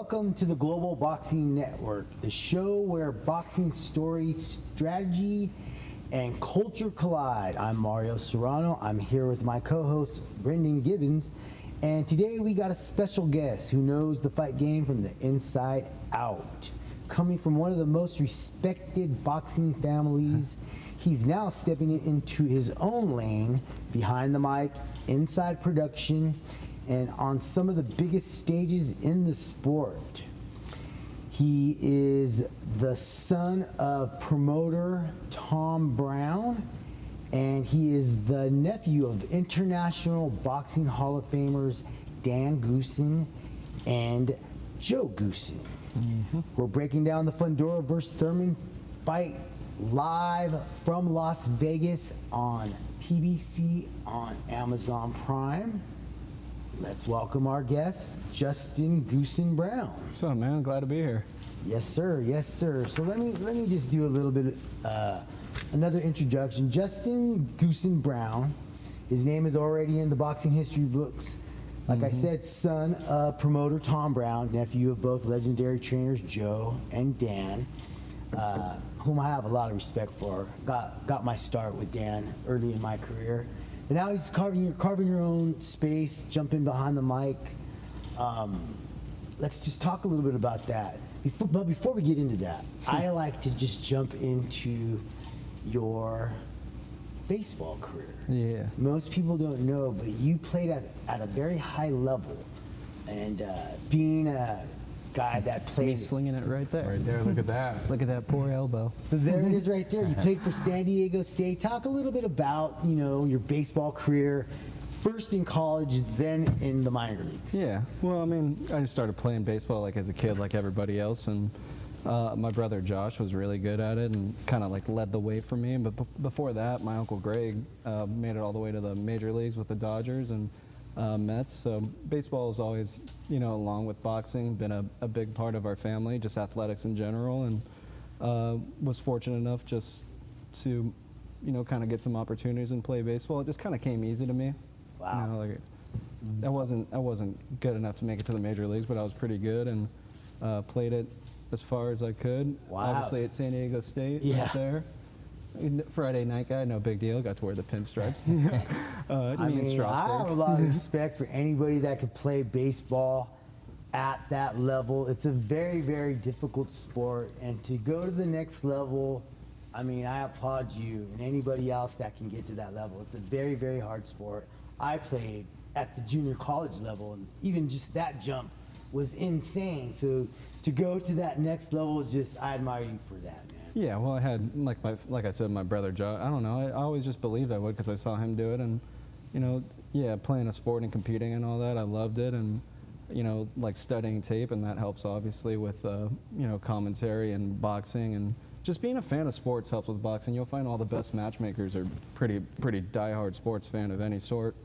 Welcome to the Global Boxing Network, the show where boxing story, strategy, and culture collide. I'm Mario Serrano. I'm here with my co-host, Brendan Gibbons. And today we got a special guest who knows the fight game from the inside out. Coming from one of the most respected boxing families, he's now stepping into his own lane, behind the mic, inside production, and on some of the biggest stages in the sport. He is the son of promoter Tom Brown, and he is the nephew of International Boxing Hall of Famers Dan Goossen and Joe Goossen. We're breaking down the Fundora versus Thurman fight live from Las Vegas on PBC on Amazon Prime. Let's welcome our guest, Justin Goossen Brown. What's up, man? Glad to be here. Yes, sir. Yes, sir. So let me just do a little bit another introduction. Justin Goossen Brown. His name is already in the boxing history books. Like I said, son of promoter Tom Brown, nephew of both legendary trainers Joe and Dan, whom I have a lot of respect for. Got my start with Dan early in my career. And now he's carving your own space, jumping behind the mic. Let's just talk a little bit about that. But before we get into that, I like to just jump into your baseball career. Yeah. Most people don't know, but you played at a very high level. And being a guy that played... Me slinging it right there. Right there, look at that. Look at that poor elbow. So there it is right there. You played for San Diego State. Talk a little bit about, your baseball career, first in college, then in the minor leagues. Yeah, well, I mean, I just started playing baseball like as a kid, like everybody else, and my brother Josh was really good at it and kind of like led the way for me. But before that, my uncle Greg made it all the way to the major leagues with the Dodgers and Mets. So baseball is always, along with boxing, been a big part of our family, just athletics in general, and was fortunate enough just to, kind of get some opportunities and play baseball. It just kind of came easy to me. Wow. I wasn't good enough to make it to the major leagues, but I was pretty good and played it as far as I could. Wow. Obviously at San Diego State, right there. Friday night guy, no big deal. Got to wear the pinstripes. I have a lot of respect for anybody that could play baseball at that level. It's a very, very difficult sport, and to go to the next level, I applaud you and anybody else that can get to that level. It's a very, very hard sport. I played at the junior college level, and even just that jump was insane. So to go to that next level is just, I admire you for that, man. Yeah, well, I had, like I said, my brother Joe. I don't know, I always just believed I would because I saw him do it, and, playing a sport and competing and all that, I loved it, and, like studying tape, and that helps obviously with, commentary and boxing, and just being a fan of sports helps with boxing. You'll find all the best matchmakers are pretty diehard sports fan of any sort.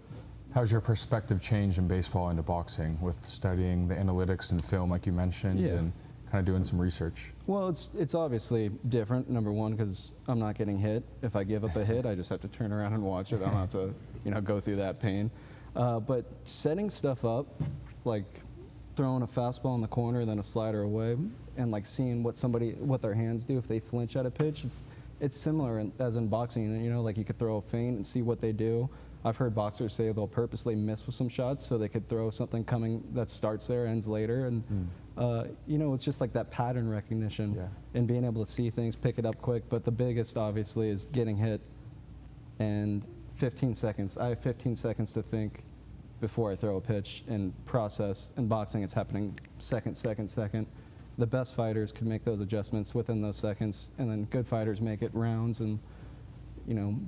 How's your perspective changed in baseball into boxing with studying the analytics and film like you mentioned and kind of doing some research? Well, it's obviously different, number one, because I'm not getting hit. If I give up a hit, I just have to turn around and watch it. I don't have to, go through that pain. But setting stuff up, like throwing a fastball in the corner, then a slider away, and like seeing what their hands do if they flinch at a pitch, it's similar as in boxing. Like you could throw a feint and see what they do. I've heard boxers say they'll purposely miss with some shots so they could throw something coming that starts there, ends later, and it's just like that pattern recognition and being able to see things, pick it up quick. But the biggest, obviously, is getting hit and 15 seconds. I have 15 seconds to think before I throw a pitch and process. In boxing, it's happening second. The best fighters can make those adjustments within those seconds, and then good fighters make it rounds. And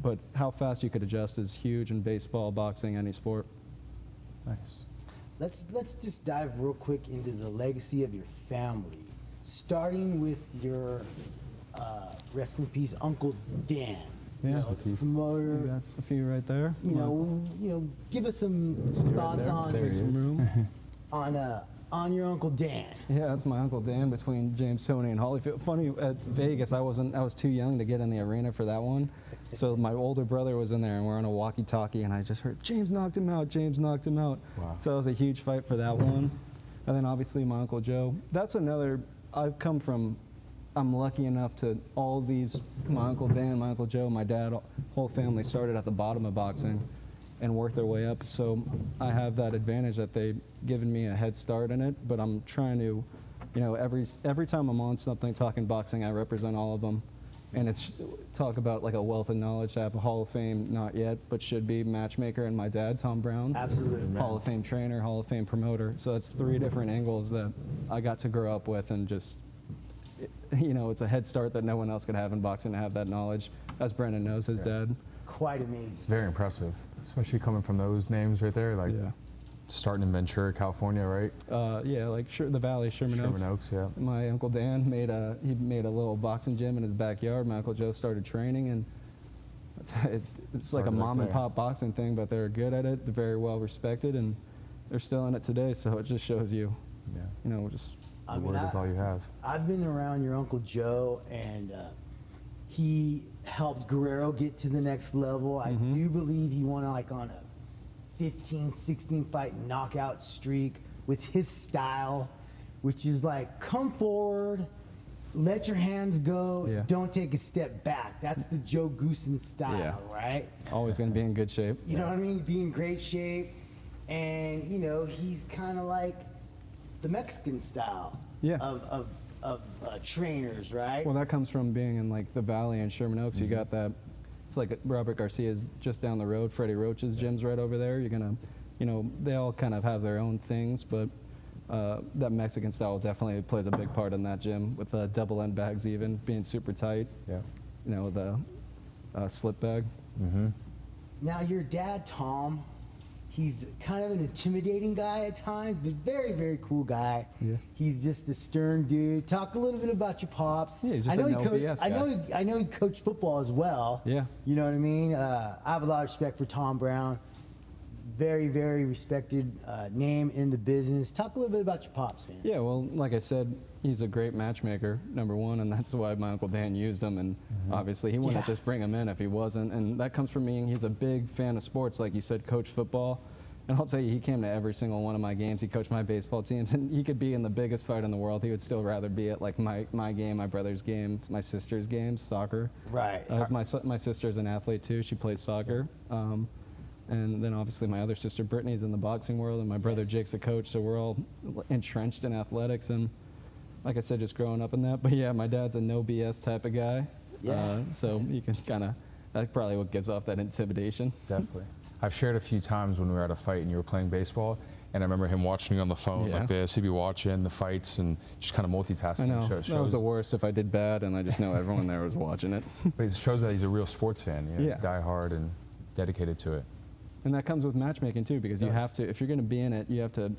but how fast you could adjust is huge in baseball, boxing, any sport. Nice. Let's just dive real quick into the legacy of your family, starting with your rest in peace Uncle Dan. Yeah, promoter. That's a few right there. Give us some thoughts on your Uncle Dan. Yeah, that's my Uncle Dan between James, Tony, and Holyfield. Funny, at Vegas, I was too young to get in the arena for that one. So my older brother was in there, and we're on a walkie-talkie, and I just heard, James knocked him out, James knocked him out. Wow. So it was a huge fight for that one. And then obviously my Uncle Joe. That's another, I'm lucky enough to all these, my Uncle Dan, my Uncle Joe, my dad, whole family started at the bottom of boxing and worked their way up. So I have that advantage that they've given me a head start in it, but I'm trying to, every time I'm on something talking boxing, I represent all of them. And it's talk about like a wealth of knowledge. I have a Hall of Fame, not yet, but should be matchmaker, and my dad, Tom Brown. Absolutely. Hall of Fame trainer, Hall of Fame promoter. So that's 3 different angles that I got to grow up with, and just, it's a head start that no one else could have in boxing to have that knowledge, as Brendan knows, his dad. Quite amazing. It's very impressive, especially coming from those names right there. Like starting in Ventura, California, right? Yeah, like the Valley, Sherman Oaks. Sherman Oaks, yeah. My Uncle Dan made a little boxing gym in his backyard. My Uncle Joe started training, and it's like a mom and pop boxing thing, but they're good at it. They're very well respected, and they're still in it today. So it just shows you, just the word is all you have. I've been around your Uncle Joe, and he helped Guerrero get to the next level. I do believe he won on a 15, 16 fight knockout streak with his style, which is like, come forward, let your hands go, don't take a step back. That's the Joe Goossen style, right? Always going to be in good shape. You know what I mean? Be in great shape. And, he's kind of like the Mexican style of trainers, right? Well, that comes from being in like the Valley and Sherman Oaks. You got that. It's like Robert Garcia's just down the road. Freddie Roach's gym's right over there. You're gonna, they all kind of have their own things, but that Mexican style definitely plays a big part in that gym, with the double end bags even being super tight. Yeah. The slip bag. Now your dad, Tom, he's kind of an intimidating guy at times, but very, very cool guy. Yeah. He's just a stern dude. Talk a little bit about your pops. Yeah, he's just BS guy. I know he coached football as well. Yeah. You know what I mean? I have a lot of respect for Tom Brown. Very, very respected name in the business. Talk a little bit about your pops, man. Yeah, well, like I said, he's a great matchmaker, number one, and that's why my Uncle Dan used him. And obviously, he wouldn't just bring him in if he wasn't. And that comes from being, he's a big fan of sports, like you said, coach football. And I'll tell you, he came to every single one of my games. He coached my baseball teams, and he could be in the biggest fight in the world. He would still rather be at like my game, my brother's game, my sister's games, soccer. Right. My sister's an athlete too. She plays soccer. And then obviously my other sister Brittany's in the boxing world, and my brother Jake's a coach. So we're all entrenched in athletics, and like I said, just growing up in that. But yeah, my dad's a no BS type of guy. Yeah. So you can that's probably what gives off that intimidation. Definitely. I've shared a few times when we were at a fight and you were playing baseball, and I remember him watching me on the phone like this. He'd be watching the fights and just kind of multitasking. I know. That was the worst if I did bad, and I just know everyone there was watching it. But it shows that he's a real sports fan. He's diehard and dedicated to it. And that comes with matchmaking too, because you have to, if you're going to be in it, you have to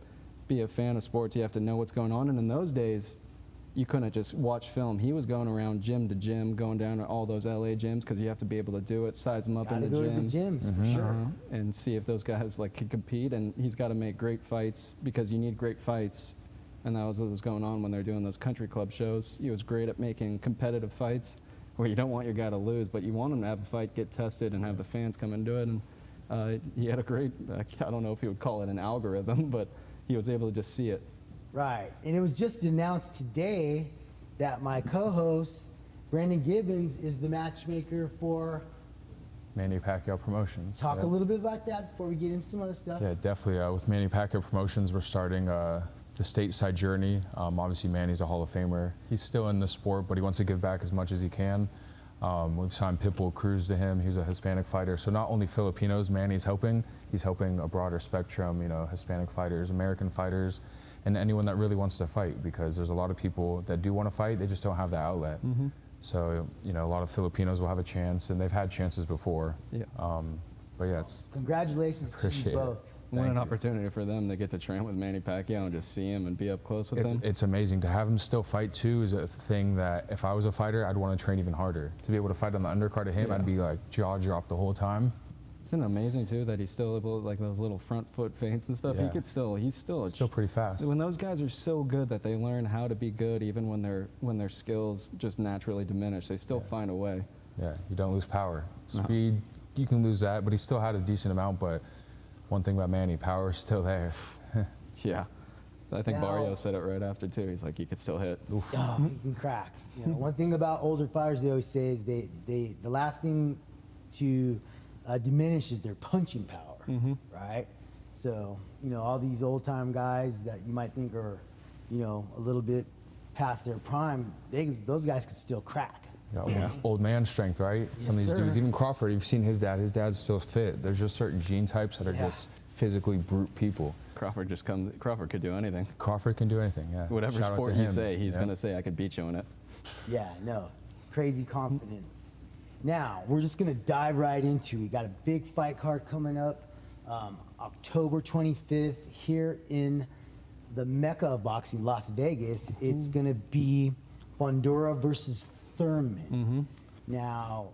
be a fan of sports. You have to know what's going on. And in those days, you couldn't just watch film. He was going around gym to gym, going down to all those LA gyms, because you have to be able to do it, size them up in the gym. Gotta go to the gyms, for sure. And see if those guys can compete. And he's got to make great fights, because you need great fights. And that was what was going on when they're doing those country club shows. He was great at making competitive fights where you don't want your guy to lose, but you want him to have a fight, get tested, and have the fans come and do it. And he had a great, I don't know if he would call it an algorithm, but he was able to just see it. Right. And it was just announced today that my co-host, Brandon Gibbons, is the matchmaker for Manny Pacquiao Promotions. Talk a little bit about that before we get into some other stuff. Yeah, definitely. With Manny Pacquiao Promotions, we're starting the stateside journey. Obviously, Manny's a Hall of Famer. He's still in the sport, but he wants to give back as much as he can. We've signed Pitbull Cruz to him. He's a Hispanic fighter. So not only Filipinos, Manny's helping. He's helping a broader spectrum, Hispanic fighters, American fighters, and anyone that really wants to fight, because there's a lot of people that do want to fight, they just don't have the outlet. So, a lot of Filipinos will have a chance, and they've had chances before. Yeah. But yeah, congratulations to you both. What an opportunity for them to get to train with Manny Pacquiao and just see him and be up close with him. It's amazing. To have him still fight too is a thing that if I was a fighter, I'd want to train even harder. To be able to fight on the undercard of him, I'd be like jaw dropped the whole time. Isn't it amazing too that he's still able, like those little front foot feints and stuff? He's still pretty fast. When those guys are so good that they learn how to be good, even when their skills just naturally diminish, they still find a way. Yeah, you don't lose power. Speed, you can lose that, but he still had a decent amount. But one thing about Manny, power is still there. Yeah. I think Now- Barrio said it right after too. He's like, you could still hit. Oh, he can crack. You know, one thing about older fighters they always say is the last thing to diminish is their punching power, right? So, you know, all these old time guys that you might think are, you know, a little bit past their prime, those guys could still crack. Yeah, old man strength, right? Yes, Some of these sir. dudes, even Crawford, you've seen his dad. His dad's still fit. There's just certain gene types that are Yeah. just physically brute people. Crawford could do anything. Crawford can do anything, yeah. Whatever Shout out to sport you him. say, he's Yeah. going to say, I could beat you in it. Yeah, no, crazy confidence. Now, we're just going to dive right into it. We got a big fight card coming up October 25th here in the Mecca of boxing, Las Vegas. It's going to be Fundora versus Thurman. Now,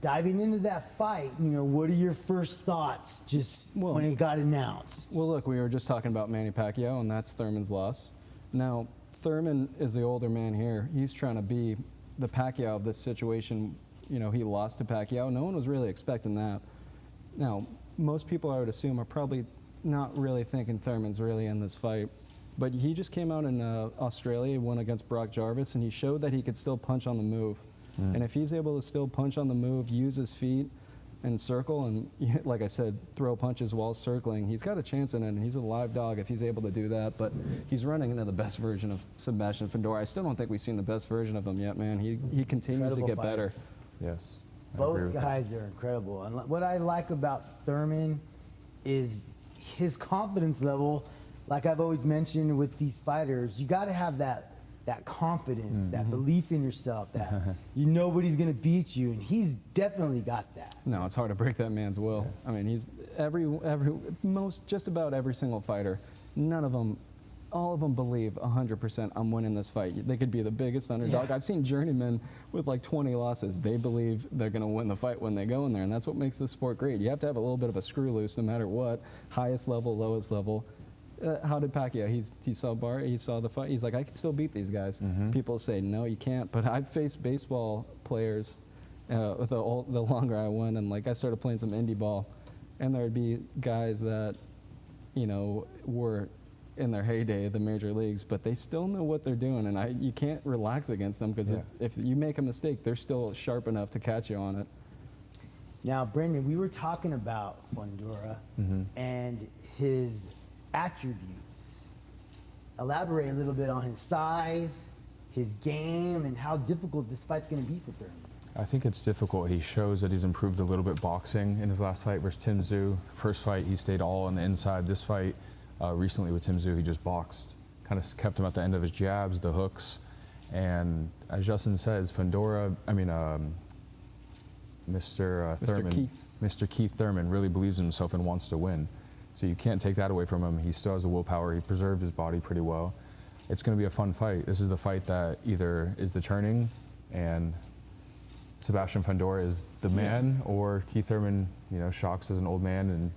diving into that fight, you know, what are your first thoughts just Well- when it got announced? Well, look, we were just talking about Manny Pacquiao, and that's Thurman's loss. Now, Thurman is the older man here. He's trying to be the Pacquiao of this situation. You know, he lost to Pacquiao. No one was really expecting that. Now, most people, I would assume, are probably not really thinking Thurman's really in this fight. But he just came out in Australia, won against Brock Jarvis, and he showed that he could still punch on the move. And if he's able to still punch on the move, use his feet, and circle, and like I said, throw punches while circling, he's got a chance in it, and he's a live dog if he's able to do that. But he's running into the best version of Sebastian Fundora. I still don't think we've seen the best version of him yet, man. He continues to Incredible get fighter. better. Yes. I agree Both with that. guys are incredible. And what I like about Thurman is his confidence level. Like I've always mentioned with these fighters, you got to have that confidence, that belief in yourself, that you know nobody's going to beat you, and he's definitely got that. No, it's hard to break that man's will. I mean, he's just about every single fighter, none of them, all of them believe 100% I'm winning this fight. They could be the biggest underdog. Yeah. I've seen journeymen with like 20 losses. They believe they're going to win the fight when they go in there, and that's what makes this sport great. You have to have a little bit of a screw loose no matter what, highest level, lowest level. How did Pacquiao? He saw he saw the fight. He's like, I can still beat these guys. People say, no, you can't. But I've faced baseball players the longer I went, and like I started playing some indie ball, and there'd be guys that, you know, were in their heyday, the major leagues, but they still know what they're doing, and you can't relax against them because if you make a mistake, they're still sharp enough to catch you on it. Now, Brendan, we were talking about Fundora and his attributes. Elaborate a little bit on his size, his game, and how difficult this fight's going to be for Thurman. I think it's difficult. He shows that he's improved a little bit boxing in his last fight versus Tim Tszyu. First fight, he stayed all on the inside. This fight, recently with Tim Tszyu, he just boxed. Kind of kept him at the end of his jabs, the hooks. And as Justin says, Mr. Thurman, Mr. Keith Thurman really believes in himself and wants to win. So you can't take that away from him. He still has the willpower. He preserved his body pretty well. It's going to be a fun fight. This is the fight that either is the turning and Sebastian Fundora is the man, or Keith Thurman, you know, shocks as an old man. And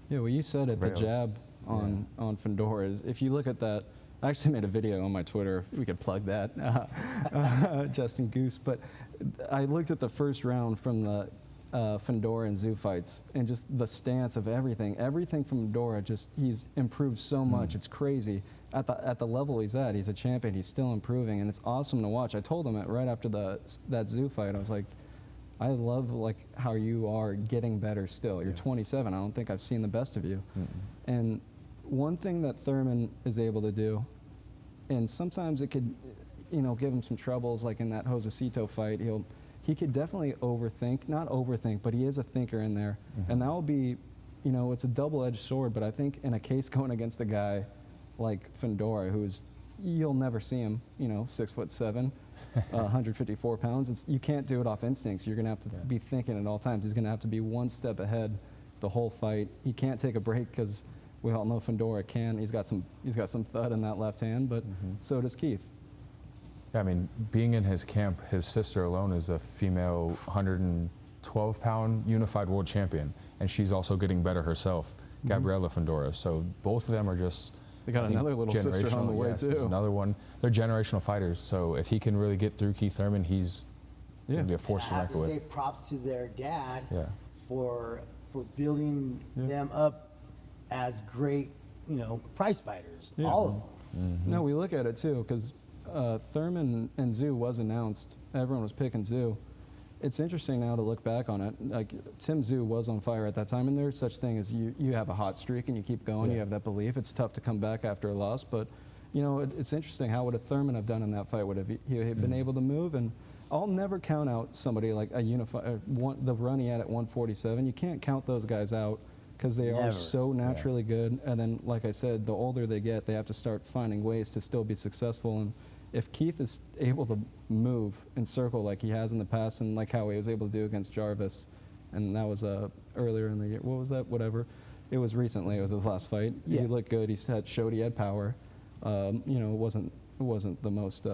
Yeah, well, you said it. The Rails. jab on Fundora is, if you look at that, I actually made a video on my Twitter. We could plug that, Justin Goose. But I looked at the first round from the Fundora and Tszyu fights, and just the stance of everything. Everything from Fundora, just he's improved so much. It's crazy. At the level he's at, he's a champion. He's still improving, and it's awesome to watch. I told him right after that Tszyu fight, I was like, I love like how you are getting better still. You're 27. I don't think I've seen the best of you. And one thing that Thurman is able to do, and sometimes it could, you know, give him some troubles, like in that Josecito fight, he could definitely not overthink, but he is a thinker in there. And that will be, you know, it's a double-edged sword, but I think in a case going against a guy like Fundora, you'll never see him, you know, 6'7", 154 pounds. You can't do it off instincts. You're going to have to be thinking at all times. He's going to have to be one step ahead the whole fight. He can't take a break because we all know Fundora can. He's got some thud in that left hand, but so does Keith. yeah, I mean, being in his camp, his sister alone is a female 112-pound unified world champion, and she's also getting better herself, Gabriela Fundora. So both of them are just, They got I think, another little sister on the way, yes, there's too. another one. They're generational fighters. So if he can really get through Keith Thurman, he's going to be a force I to have reckon to say with. props to their dad Yeah. for building them up as great prize fighters, Yeah. all of them. No, we look at it too, because Thurman and Zoo was announced. Everyone was picking Zoo. It's interesting now to look back on it. Like Tim Zoo was on fire at that time, and there's such thing as you have a hot streak and you keep going. You have that belief. It's tough to come back after a loss, but it's interesting. How would a Thurman have done in that fight? Would he have been able to move? And I'll never count out somebody like the run he had at 147. You can't count those guys out because they are so naturally good. And then, like I said, the older they get, they have to start finding ways to still be successful. And if Keith is able to move and circle like he has in the past, and like how he was able to do against Jarvis, and that was earlier in the year. What was that? Whatever. It was recently. It was his last fight. Yeah. He looked good. He showed he had power. It wasn't the most.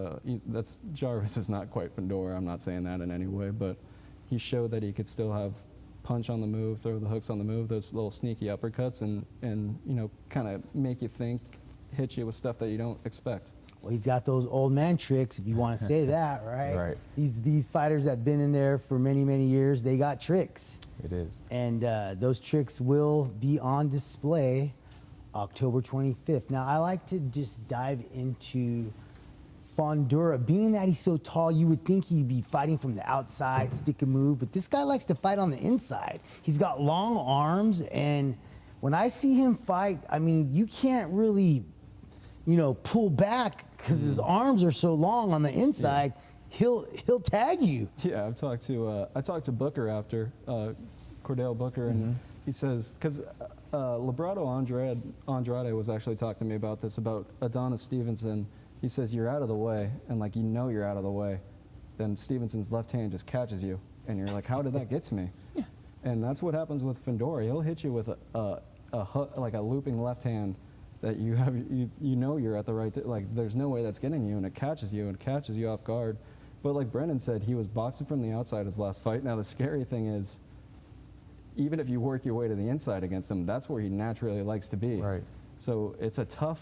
That's Jarvis is not quite Fundora. I'm not saying that in any way, but he showed that he could still have punch on the move, throw the hooks on the move, those little sneaky uppercuts, and kind of make you think, hit you with stuff that you don't expect. Well, he's got those old man tricks, if you want to say that, right? Right. These fighters that have been in there for many, many years, they got tricks. It is. And those tricks will be on display October 25th. Now, I like to just dive into Fundora. Being that he's so tall, you would think he'd be fighting from the outside, stick and move, but this guy likes to fight on the inside. He's got long arms, and when I see him fight, I mean, you can't really, pull back because his arms are so long on the inside. He'll tag you. Yeah, I talked to Booker after Cordell Booker, and he says because Librado Andrade was actually talking to me about this, about Adonis Stevenson. He says you're out of the way, and you're out of the way, then Stevenson's left hand just catches you, and you're like, how did that get to me? Yeah. And that's what happens with Fundora. He'll hit you with a looping left hand that you're at the right, there's no way that's getting you, and it catches you off guard. But like Brendan said, he was boxing from the outside his last fight. Now the scary thing is, even if you work your way to the inside against him, that's where he naturally likes to be. Right. So it's a tough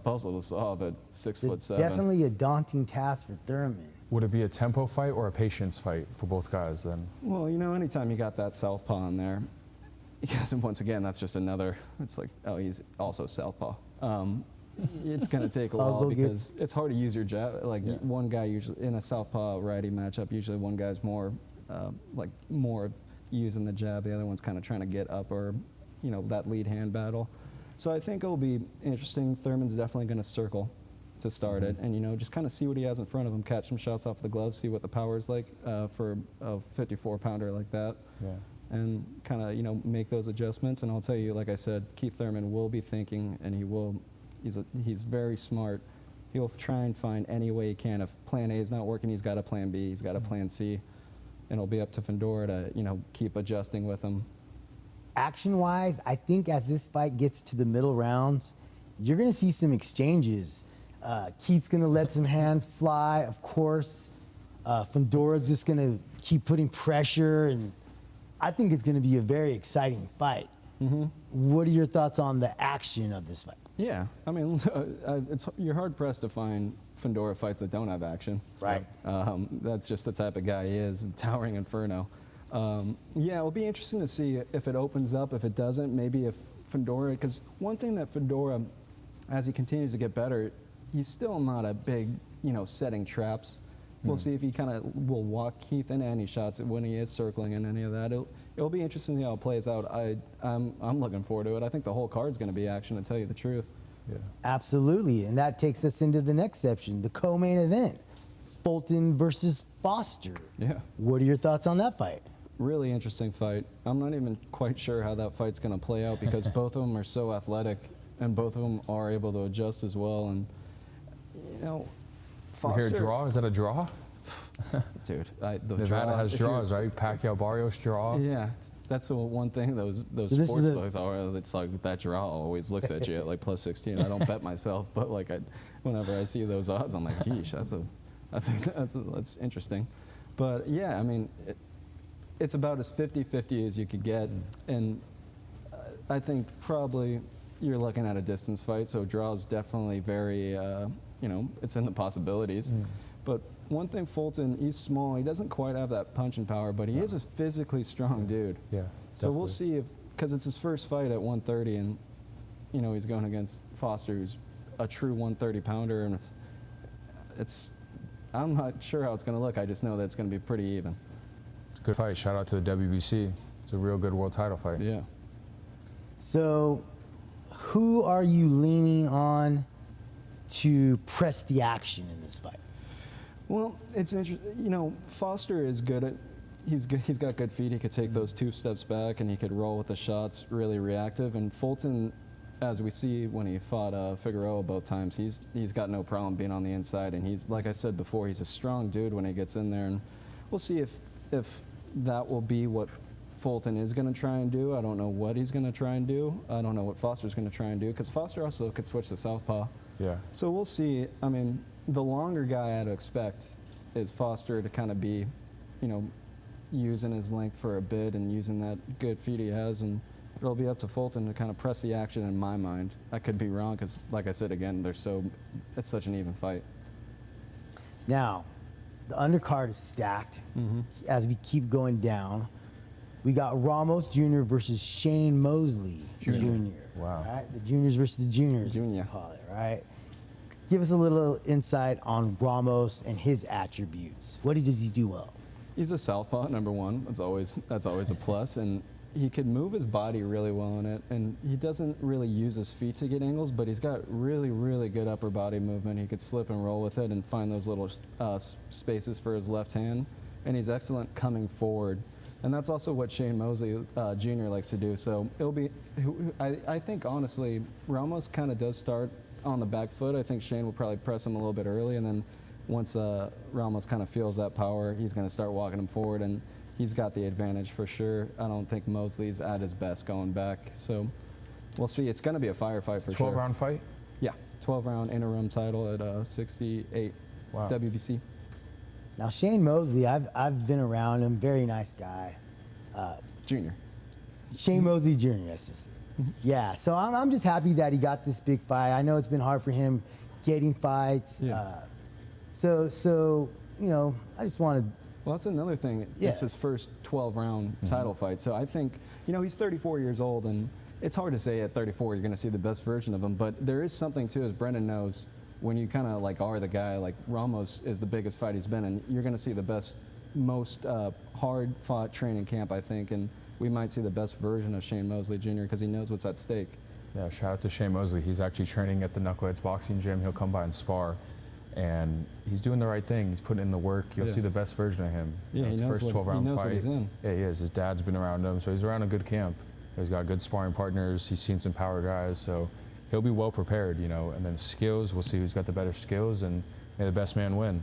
puzzle to solve at 6'7". Definitely a daunting task for Thurman. Would it be a tempo fight or a patience fight for both guys then? Well, anytime you got that southpaw in there, because once again, that's just another. It's like, oh, he's also southpaw. It's going to take a while because it's hard to use your jab. One guy usually in a southpaw righty matchup, usually one guy's more using the jab, the other one's kind of trying to get up, or that lead hand battle. So I think it'll be interesting. Thurman's definitely going to circle to start it, and just kind of see what he has in front of him, catch some shots off the gloves, see what the power is like for a 54-pounder like that. Yeah. And kind of make those adjustments. And I'll tell you, like I said, Keith Thurman will be thinking, and he's very smart. He'll try and find any way he can. If plan A is not working, he's got a plan B, he's got a plan C, and it'll be up to Fundora to keep adjusting with him. Action-wise, I think as this fight gets to the middle rounds, you're going to see some exchanges. Keith's going to let some hands fly, of course. Fundora's just going to keep putting pressure, and I think it's going to be a very exciting fight. What are your thoughts on the action of this fight? Yeah, I mean, you're hard-pressed to find Fundora fights that don't have action. Right. That's just the type of guy he is, towering inferno. Yeah, it'll be interesting to see if it opens up. If it doesn't, maybe if Fundora, because one thing that Fundora, as he continues to get better, he's still not a big, setting traps. We'll see if he kind of will walk Keith into any shots when he is circling and any of that. It'll be interesting to see how it plays out. I'm looking forward to it. I think the whole card's going to be action, to tell you the truth. Yeah. Absolutely, and that takes us into the next section, the co-main event, Fulton versus Foster. Yeah. What are your thoughts on that fight? Really interesting fight. I'm not even quite sure how that fight's going to play out because both of them are so athletic and both of them are able to adjust as well. And, Foster. We hear a draw. Is that a draw? Dude, Nevada has draws, right? Pacquiao Barrios draw. Yeah, that's the one thing those sports books are. It's like that draw always looks at you at like plus 16. I don't bet myself, but whenever I see those odds, I'm like, geesh, that's interesting. But yeah, I mean, it's about as 50-50 as you could get, and I think probably you're looking at a distance fight. So draw is definitely very, it's in the possibilities. But one thing, Fulton, he's small. He doesn't quite have that punching power, but he is a physically strong dude. Yeah. So we'll see because it's his first fight at 130, and he's going against Foster, who's a true 130-pounder, and I'm not sure how it's going to look. I just know that it's going to be pretty even. It's a good fight. Shout out to the WBC. It's a real good world title fight. Yeah. So, who are you leaning on to press the action in this fight? Well, it's interesting. Foster is good at. He's got good feet. He could take those 2 steps back, and he could roll with the shots. Really reactive. And Fulton, as we see when he fought Figueroa both times, he's got no problem being on the inside. And he's, like I said before, he's a strong dude when he gets in there. And we'll see if that will be what Fulton is going to try and do. I don't know what he's going to try and do. I don't know what Foster's going to try and do, because Foster also could switch to southpaw. Yeah. So we'll see. I mean, the longer guy I'd expect is Foster to kind of be, using his length for a bit and using that good feet he has, and it'll be up to Fulton to kind of press the action in my mind. I could be wrong, because, like I said, again, it's such an even fight. Now, the undercard is stacked. As we keep going down, we got Ramos Jr. versus Shane Mosley Jr. Wow. Right? The juniors versus the juniors, Junior. let's call it, right? Give us a little insight on Ramos and his attributes. What does he do well? He's a southpaw, number one. That's always a plus, and he could move his body really well in it, and he doesn't really use his feet to get angles, but he's got really, really good upper body movement. He could slip and roll with it and find those little spaces for his left hand, and he's excellent coming forward. And that's also what Shane Mosley Jr. likes to do. So it'll be, I think, honestly, Ramos kind of does start on the back foot. I think Shane will probably press him a little bit early, and then once Ramos kind of feels that power, he's going to start walking him forward, and he's got the advantage for sure. I don't think Mosley's at his best going back. So we'll see. It's going to be a firefight for sure. 12-round fight? Yeah, 12-round interim title at 68 WBC. Now, Shane Mosley, I've been around him. Very nice guy. Junior. Shane Mosley Jr., yes. Yeah, so I'm just happy that he got this big fight. I know it's been hard for him getting fights. Yeah. So I just wanted. Well, that's another thing. Yeah. It's his first 12-round title fight. So I think, he's 34 years old, and it's hard to say at 34 you're going to see the best version of him. But there is something, too, as Brendan knows, when you kind of are the guy, like Ramos is the biggest fight he's been in, you're going to see the best, most hard-fought training camp, I think. And we might see the best version of Shane Mosley Jr. because he knows what's at stake. Yeah, shout out to Shane Mosley. He's actually training at the Knuckleheads Boxing Gym. He'll come by and spar. And he's doing the right thing. He's putting in the work. You'll see the best version of him. Yeah, his first 12-round fight. What he's in. Yeah, he is. His dad's been around him, so he's around a good camp. He's got good sparring partners. He's seen some power guys, so he'll be well prepared, And then skills, we'll see who's got the better skills, and may the best man win.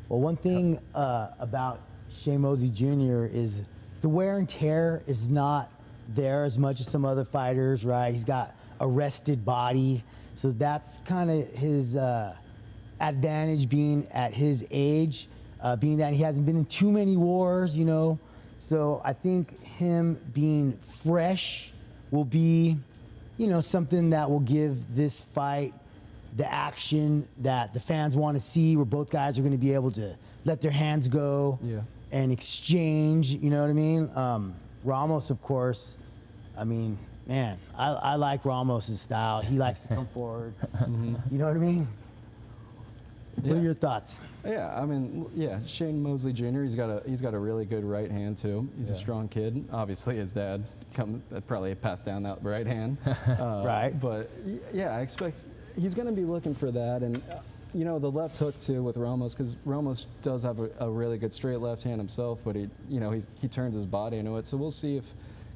Well, one thing about Shane Mosley Jr. is the wear and tear is not there as much as some other fighters, right? He's got a rested body, so that's kind of his advantage being at his age, being that he hasn't been in too many wars, So I think him being fresh will be, something that will give this fight the action that the fans want to see, where both guys are going to be able to let their hands go and exchange, you know what I mean? Ramos, of course, man, I like Ramos' style. He likes to come forward. You know what I mean? What are your thoughts? Yeah, Shane Mosley Jr. He's got a really good right hand too. He's a strong kid. Obviously, his dad probably passed down that right hand. Right. But yeah, I expect he's going to be looking for that, and the left hook too with Ramos, because Ramos does have a really good straight left hand himself, but he turns his body into it. So we'll see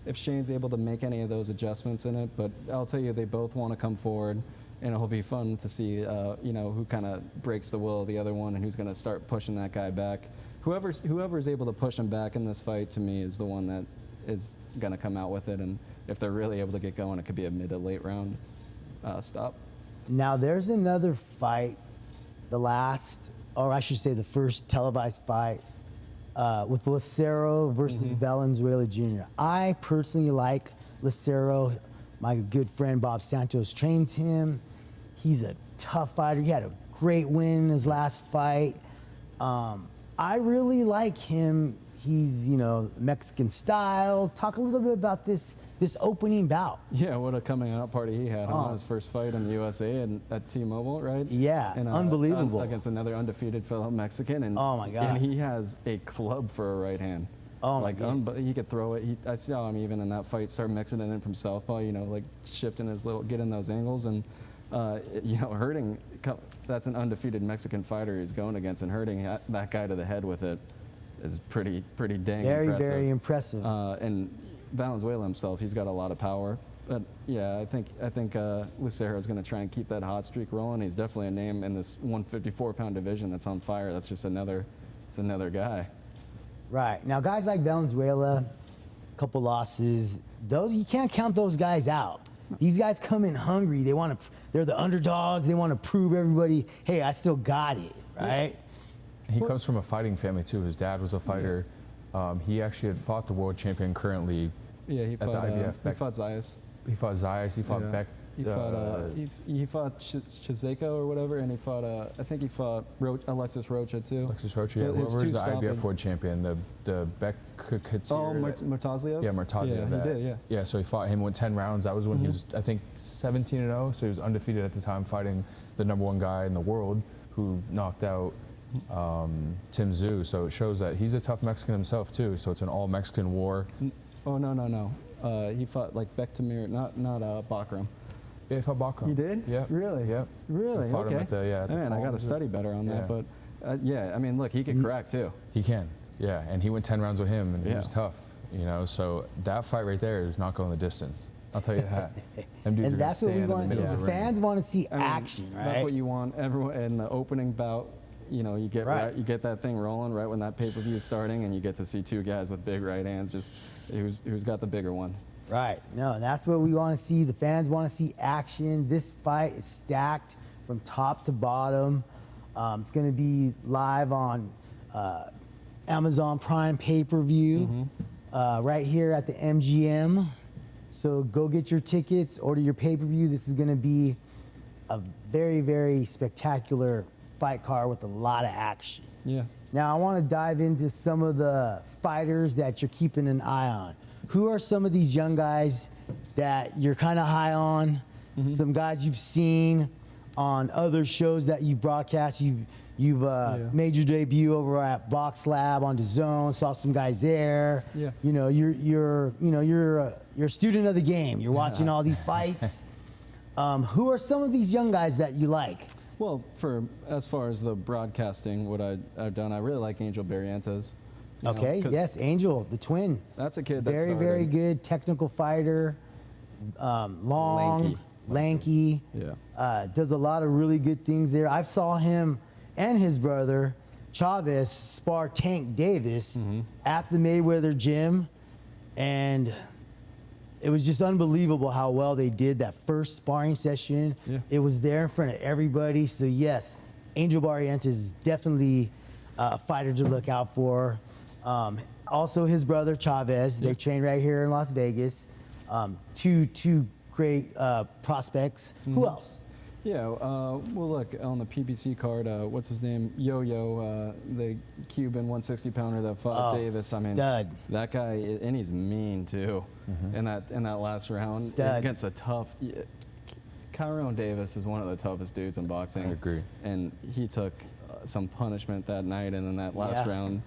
if Shane's able to make any of those adjustments in it. But I'll tell you, they both want to come forward. And it'll be fun to see, who kind of breaks the will of the other one and who's going to start pushing that guy back. Whoever's able to push him back in this fight, to me, is the one that is going to come out with it. And if they're really able to get going, it could be a mid to late round stop. Now, there's another fight, the first televised fight with Lucero versus Valenzuela Jr. I personally like Lucero. My good friend Bob Santos trains him. He's a tough fighter. He had a great win in his last fight. I really like him. He's, Mexican style. Talk a little bit about this this opening bout. Yeah, what a coming out party he had on his first fight in the USA and at T-Mobile, right? Yeah, and, unbelievable. Against another undefeated fellow Mexican. And, oh my God. And he has a club for a right hand. Oh like he could throw it. I saw him even in that fight start mixing it in from southpaw. You know, like shifting his getting those angles and you know, hurting. That's an undefeated Mexican fighter he's going against, and hurting that guy to the head with it is pretty dang impressive. Very impressive. And Valenzuela himself, he's got a lot of power. But yeah, I think Lucero's going to try and keep that hot streak rolling. He's definitely a name in this 154-pound division that's on fire. That's just another guy. Right. Now, guys like Valenzuela, a couple losses, those you can't count those guys out. These guys come in hungry. They're the underdogs. They want to prove everybody, hey, I still got it, right? He comes from a fighting family too. His dad was a fighter. He actually had fought the world champion currently. Yeah, he fought, at the IBF. he fought Zayas. He fought Zayas. He fought Beck. He fought Chizeko or whatever, and he fought I think he fought Alexis Rocha too. Alexis Rocha, yeah. Where's the IBF world champion? The Beck Katsir. Oh, Murtaziev? Yeah, Murtaziev. Yeah, he did, yeah. Yeah, so he fought him, went 10 rounds. That was when he was, I think, 17-0. So he was undefeated at the time, fighting the #1 guy in the world who knocked out Tim Tszyu. So it shows that he's a tough Mexican himself too. So it's an all-Mexican war. Oh, no. He fought like Bektamir, not Bakram. Yeah, he fought Bakram. You did? Yeah. Really? Yeah. Really? Fought him Okay. at the Man, I got to study better on that. But yeah, I mean, look, he could crack too. He can. Yeah, and he went 10 rounds with him, and he Yeah. was tough. You know, so that fight right there is not going the distance. I'll tell you that. Them dudes And are that's what we stand in the want to see. middle of The the ring. fans want to see I mean, action, right? That's what you want. Everyone in the opening bout, you know, you get you get that thing rolling right when that pay-per-view is starting, and you get to see two guys with big right hands. Just who's got the bigger one. Right. No, and that's what we want to see. The fans want to see action. This fight is stacked from top to bottom. It's going to be live on Amazon Prime pay-per-view right here at the MGM. So go get your tickets, order your pay-per-view. This is going to be a very, very spectacular fight card with a lot of action. Yeah. Now, I want to dive into some of the fighters that you're keeping an eye on. Who are some of these young guys that you're kind of high on? Some guys you've seen on other shows that you've broadcast. You've made your debut over at Box Lab on DAZN. Saw some guys there. Yeah. You know, you're a student of the game. You're watching all these fights. Who are some of these young guys that you like? Well, as far as the broadcasting, what I've done, I really like Angel Barrientos. Okay, yes, Angel, the twin. That's a kid that's very good technical fighter, long, lanky. Yeah. Does a lot of really good things there. I saw him and his brother, Chavez, spar Tank Davis at the Mayweather gym, and it was just unbelievable how well they did that first sparring session. Yeah. It was there in front of everybody. So yes, Angel Barrientos is definitely a fighter to look out for. Also his brother Chavez, they train right here in Las Vegas. Two great prospects. Who else? Yeah, well, look, on the PBC card, what's his name? Yo-Yo, the Cuban 160-pounder that fought Davis. I mean, stud. That guy, and he's mean, too, in that last round. Stud. Against a tough... Kyron Davis is one of the toughest dudes in boxing. I agree. And he took some punishment that night, and in that last round,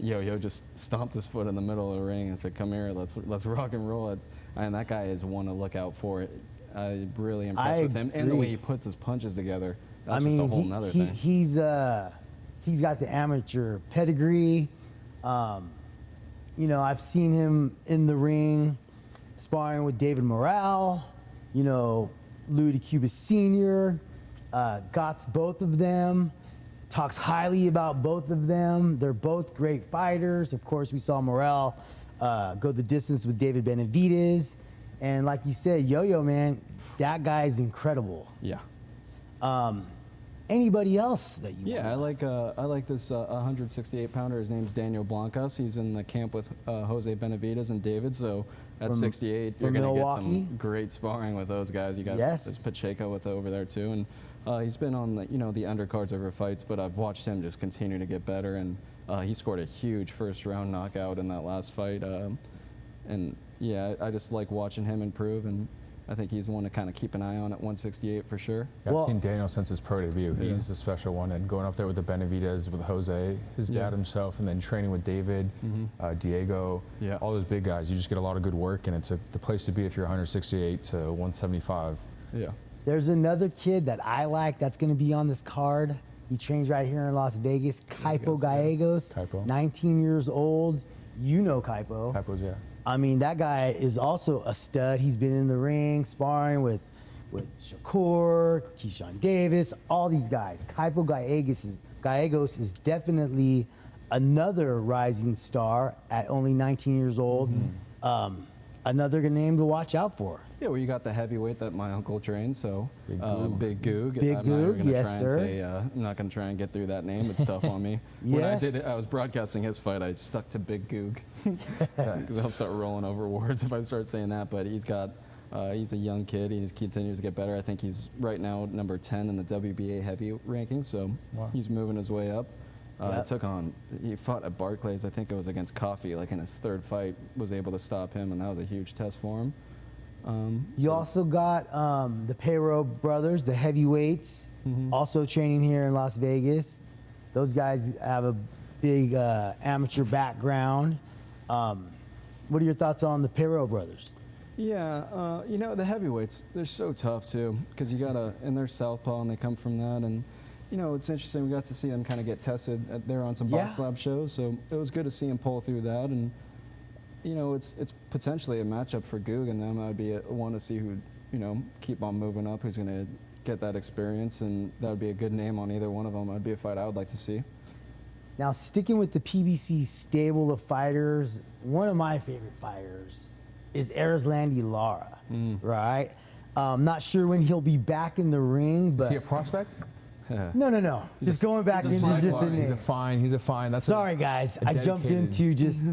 Yo-Yo just stomped his foot in the middle of the ring and said, "Come here, let's rock and roll it." And that guy is one to look out for. I'm really impressed with him, and the way he puts his punches together. That's just a whole nother thing. He's got the amateur pedigree. You know, I've seen him in the ring sparring with David Morrell. You know, Louis DeCuba Sr. Got both of them. Talks highly about both of them. They're both great fighters. Of course, we saw Morrell go the distance with David Benavidez. And like you said, Yo-Yo, man, that guy is incredible. Yeah. Anybody else that you Yeah, want? I like this 168-pounder. His name's Daniel Blancas. He's in the camp with Jose Benavidez and David. So at 68, you're going to get some great sparring with those guys. You got this Pacheco with over there too, and he's been on the the undercards over fights. But I've watched him just continue to get better, and he scored a huge first-round knockout in that last fight. And yeah, I just like watching him improve, and I think he's one to kind of keep an eye on at 168 for sure. Yeah, Well- I've seen Daniel since his pro debut. He's a special one, and going up there with the Benavides, with Jose, his dad himself, and then training with David, Diego, all those big guys. You just get a lot of good work, and it's the place to be if you're 168 to 175. Yeah. There's another kid that I like that's going to be on this card. He trains right here in Las Vegas. Kaipo Gallegos, Kaipo. 19 years old. You know Kaipo. Kaipo's, yeah. I mean, that guy is also a stud. He's been in the ring sparring with Shakur, Keyshawn Davis, all these guys. Kaipo Gallegos is definitely another rising star at only 19 years old. Another name to watch out for. Yeah, well, you got the heavyweight that my uncle trained, so Big Goog. Big Goog. Big I'm not Goog, even gonna yes, try sir. and say, I'm not going to try and get through that name. It's tough on me. When I Yes. did it, I was broadcasting his fight. I stuck to Big Goog because I'll start rolling over words if I start saying that. But he's a young kid. He continues to get better. I think he's right now number 10 in the WBA heavy ranking, so he's moving his way up. He fought at Barclays, I think it was against Coffey, like in his third fight, was able to stop him, and that was a huge test for him. You also got the Payroll brothers, the heavyweights, also training here in Las Vegas. Those guys have a big amateur background. What are your thoughts on the Payroll brothers? Yeah, you know, the heavyweights, they're so tough too, because and they're southpaw and they come from that, and you know, it's interesting, we got to see them kind of get tested there on some Box Lab shows, so it was good to see them pull through that, and you know, it's potentially a matchup for Goog and them. I'd be one to see who, you know, keep on moving up, who's going to get that experience, and that would be a good name on either one of them. That'd be a fight I would like to see. Now, sticking with the PBC stable of fighters, one of my favorite fighters is Erislandy Lara, right? Not sure when he'll be back in the ring, but Is he a prospect? no. Just going back into just a He's a name. fine. He's a fine. That's Sorry, guys. I jumped dedicated- into just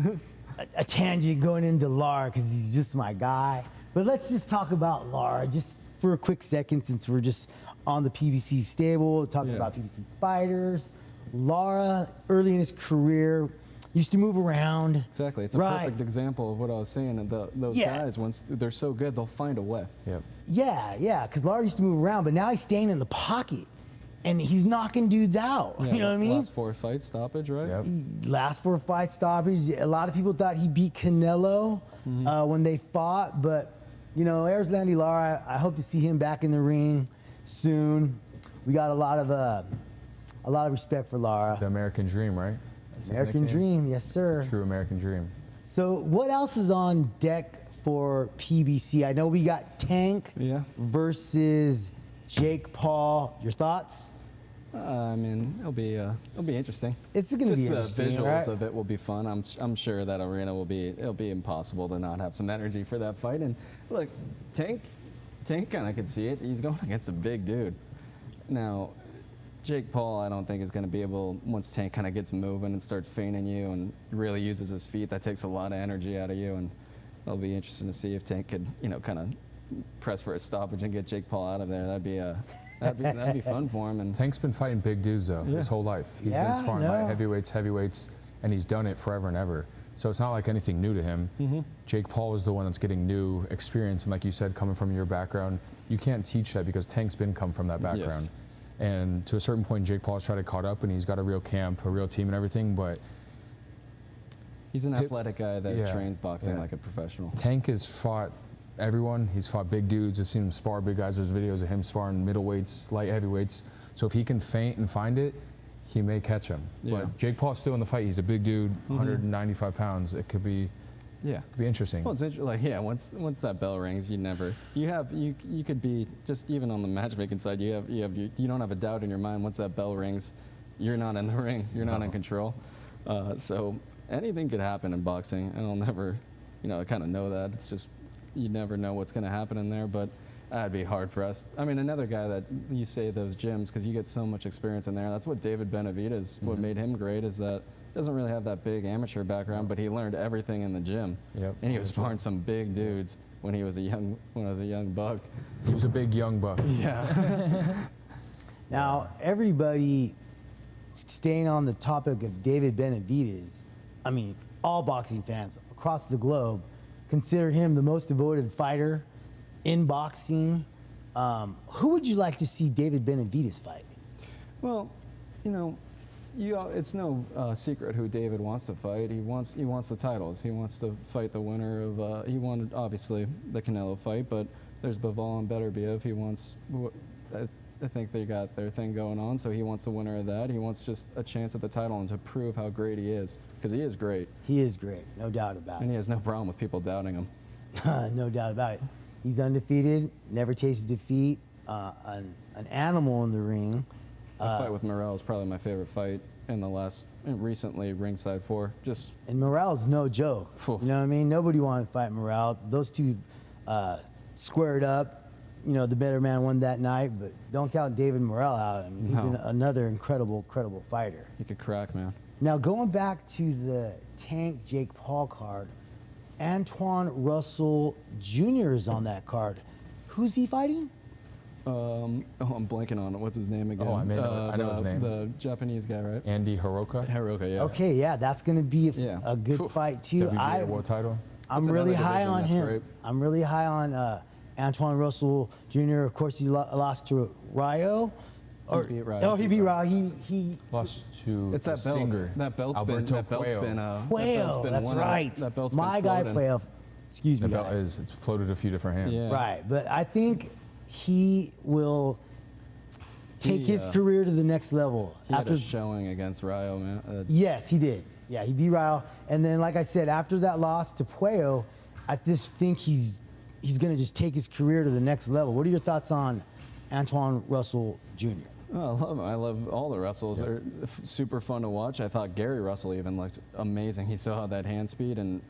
a tangent going into Lara because he's just my guy. But let's just talk about Lara just for a quick second, since we're just on the PBC stable, talking about PBC fighters. Lara, early in his career, used to move around. Exactly. It's a perfect example of what I was saying. And those guys, once they're so good, they'll find a way. Yep. Yeah, because Lara used to move around, but now he's staying in the pocket. And he's knocking dudes out. Yeah, you know what I mean? Last 4 fight stoppage, right? Yep. Last 4 fight stoppage. A lot of people thought he beat Canelo when they fought, but you know, Erislandy Lara, I hope to see him back in the ring soon. We got a lot of respect for Lara. The American Dream, right? That's his American nickname? Dream, yes sir. True American Dream. So what else is on deck for PBC? I know we got Tank versus Jake Paul. Your thoughts? I mean, it'll be interesting. It's going to be Just the interesting, visuals right? of it will be fun. I'm sure that arena it'll be impossible to not have some energy for that fight. And look, Tank kind of can see it. He's going against a big dude. Now, Jake Paul, I don't think is going to be able, once Tank kind of gets moving and starts feigning you and really uses his feet, that takes a lot of energy out of you. And it'll be interesting to see if Tank could, you know, kind of press for a stoppage and get Jake Paul out of there. That'd be fun for him. And Tank's been fighting big dudes though his whole life. He's been sparring light heavyweights, and he's done it forever and ever. So it's not like anything new to him. Jake Paul is the one that's getting new experience, and like you said, coming from your background, you can't teach that because Tank's come from that background. And to a certain point, Jake Paul's tried to caught up, and he's got a real camp, a real team, and everything. But he's an athletic guy that trains boxing like a professional. Tank has fought everyone. He's fought big dudes. I've seen him spar big guys. There's videos of him sparring middleweights, light heavyweights. So if he can feint and find it, he may catch him. But Jake Paul's still in the fight. He's a big dude, 195 pounds. It could be interesting. Well, it's interesting. Like, once that bell rings, you could be just even on the matchmaking side. You don't have a doubt in your mind. Once that bell rings, you're not in the ring. You're not in control. So anything could happen in boxing, and I'll never, I kind of know that. It's just you never know what's going to happen in there, but I'd be hard pressed. I mean, another guy that you say those gyms, because you get so much experience in there. That's what David Benavides, what made him great, is that doesn't really have that big amateur background, but he learned everything in the gym. And he was sparring some big dudes when he was a young buck. He was a big young buck. Now, everybody, staying on the topic of David Benavides, I mean, all boxing fans across the globe consider him the most devoted fighter in boxing. Who would you like to see David Benavidez fight? Well, it's no secret who David wants to fight. He wants the titles. He wants to fight the winner of. He wanted obviously the Canelo fight, but there's Bivol and Beterbiev. He wants. I think they got their thing going on, so he wants the winner of that. He wants just a chance at the title and to prove how great he is, because he is great. He is great, no doubt about And it. he has no problem with people doubting him. No doubt about it. He's undefeated, never tasted defeat, an animal in the ring. The fight with Morrell is probably my favorite fight in the recently ringside for. And Morrell's no joke. Phew. You know what I mean? Nobody wanted to fight Morrell. Those two squared up. The better man won that night, but don't count David Morrell out. I mean, he's No. another incredible fighter. He could crack, man. Now, going back to the Tank Jake Paul card, Antoine Russell Jr. is on that card. Who's he fighting? I'm blanking on it. What's his name again? Oh, I know his name. The Japanese guy, right? Andy Hiroka, Hiroka, yeah. Okay, yeah, that's going to be Yeah. a good Phew. fight too. WBA world title. I'm That's really another high division, on that's him. great. I'm really high on Antoine Russell Jr. Of course, he lost to Rayo. He beat Rayo. Oh, he beat Rayo. He Lost to It's that belt. Stinger. That belt's Alberto been. Puello, that's right. That belt's My been guy floating. Puello. Excuse me, The belt guys. it's floated a few different hands. Yeah. Right, but I think he will take his Yeah. career to the next level. He had a showing against Rayo, man. Yes, he did. Yeah, he beat Rayo. And then, like I said, after that loss to Puello, I just think he's going to just take his career to the next level. What are your thoughts on Antoine Russell Jr.? Oh, I love him. I love all the Russells. They're super fun to watch. I thought Gary Russell even looked amazing. He still had that hand speed and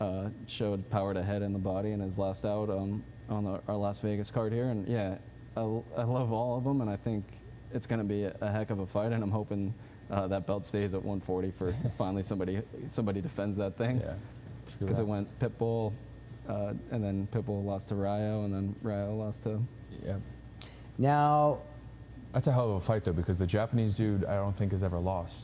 showed power to head in the body in his last out on our Las Vegas card here. And yeah, I love all of them, and I think it's going to be a heck of a fight. And I'm hoping that belt stays at 140 for finally somebody defends that thing. Yeah. Because it went Pitbull, and then Pitbull lost to Rayo, and then Rayo lost to. Yeah. Now, That's a hell of a fight though, because the Japanese dude I don't think has ever lost.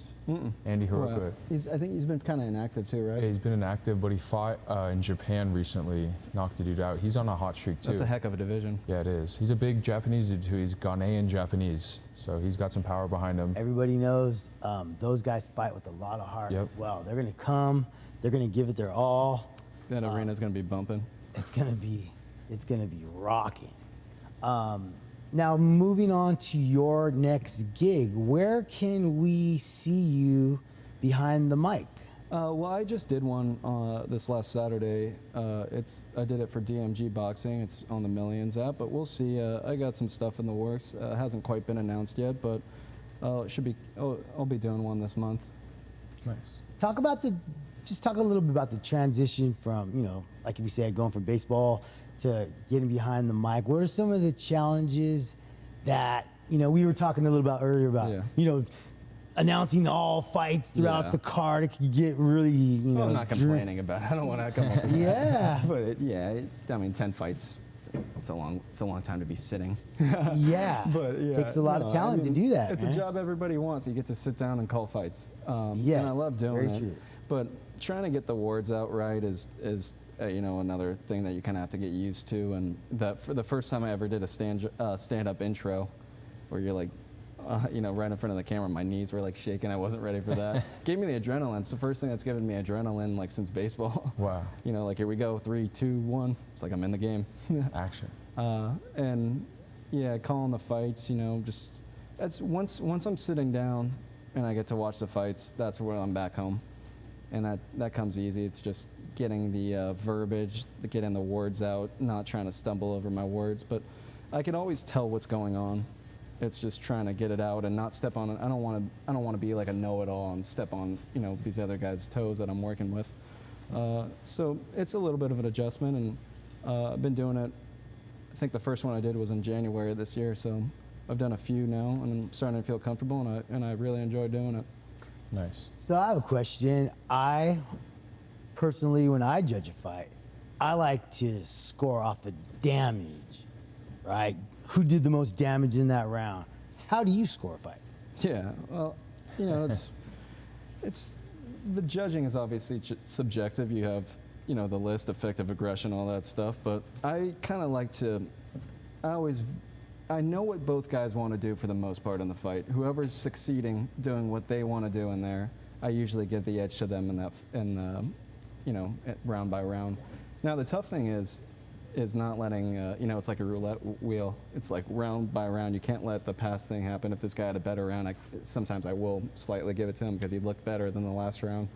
Andy Hiroka. Well, I think he's been kind of inactive too, right? Yeah, he's been inactive, but he fought in Japan recently, knocked the dude out. He's on a hot streak too. That's a heck of a division. Yeah, it is. He's a big Japanese dude too. He's Ghanaian Japanese, so he's got some power behind him. everybody knows those guys fight with a lot of heart Yep. as well. They're going to come. They're going to give it their all. That arena's going to be bumping. It's gonna be rocking. Now moving on to your next gig, where can we see you behind the mic? Well, I just did one this last Saturday. I did it for DMG Boxing. It's on the Millions app, but we'll see. I got some stuff in the works. Hasn't quite been announced yet, but it should be. I'll be doing one this month. Nice. Talk a little bit about the transition from, like we said, going from baseball to getting behind the mic. What are some of the challenges that, we were talking a little about earlier about, Yeah. Announcing all fights throughout Yeah. the card? It could get really, Well, I'm not complaining about it. I don't want to come up with Yeah. but 10 fights. It's a long time to be sitting. Yeah. But yeah, Takes a lot of talent to do that. It's man. a job everybody wants. You get to sit down and call fights. Yes, and I love doing very it. true. But trying to get the words out right is another thing that you kind of have to get used to. And that for the first time I ever did a stand-up intro, where you're like, right in front of the camera, my knees were like shaking. I wasn't ready for that. Gave me the adrenaline. It's the first thing that's given me adrenaline like since baseball. Wow. Like here we go, 3, 2, 1. It's like I'm in the game. Action. And yeah, calling the fights, just that's once I'm sitting down and I get to watch the fights, that's where I'm back home, and that comes easy. It's just getting the verbiage, getting the words out, not trying to stumble over my words, but I can always tell what's going on. It's just trying to get it out and not step on it. I don't want to be like a know-it-all and step on these other guys' toes that I'm working with. So it's a little bit of an adjustment, and I've been doing it. I think the first one I did was in January this year, so I've done a few now, and I'm starting to feel comfortable, and I really enjoy doing it. Nice. So I have a question. I personally, when I judge a fight, I like to score off of damage, right? Who did the most damage in that round? How do you score a fight? Yeah, well, it's the judging is obviously subjective. You have you know, the list, effective aggression, all that stuff. But I kind of like to, I know what both guys want to do for the most part in the fight. Whoever's succeeding doing what they want to do in there, I usually give the edge to them you know, round by round. Now the tough thing is not letting, you know, it's like a roulette wheel. It's like round by round. You can't let the past thing happen. If this guy had a better round, sometimes I will slightly give it to him because he looked better than the last round.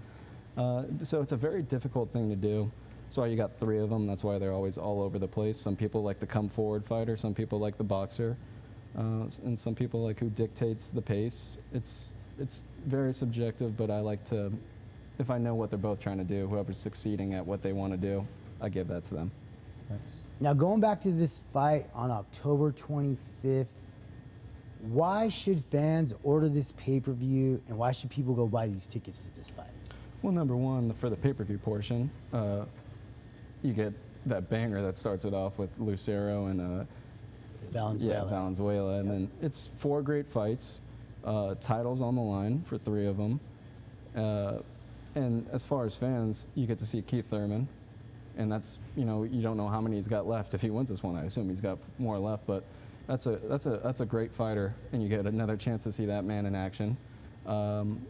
So it's a very difficult thing to do. That's why you got 3 of them. That's why they're always all over the place. Some people like the come forward fighter. Some people like the boxer. And some people like who dictates the pace. It's very subjective, but I like to, if I know what they're both trying to do, whoever's succeeding at what they want to do, I give that to them. Nice. Now, going back to this fight on October 25th, why should fans order this pay-per-view, and why should people go buy these tickets to this fight? Well, number one, for the pay-per-view portion, you get that banger that starts it off with Lucero and Valenzuela, and then it's 4 great fights, titles on the line for 3 of them, and as far as fans, you get to see Keith Thurman, and that's, you know, you don't know how many he's got left. If he wins this one, I assume he's got more left, but that's a great fighter, and you get another chance to see that man in action, and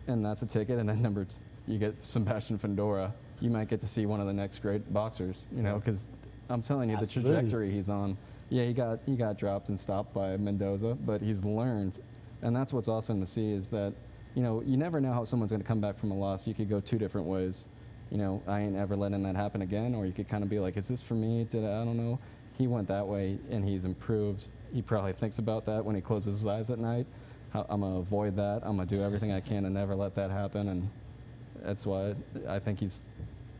that's a ticket. And then you get Sebastian Fundora. You might get to see one of the next great boxers, you know, because I'm telling you, Absolutely. the trajectory he's on. Yeah, he got dropped and stopped by Mendoza, but he's learned, and that's what's awesome to see is that, you know, you never know how someone's going to come back from a loss. You could go 2 different ways. You know, I ain't ever letting that happen again, or you could kind of be like, is this for me? I don't know. He went that way, and he's improved. He probably thinks about that when he closes his eyes at night. I'm going to avoid that. I'm going to do everything I can to never let that happen, and that's why I think he's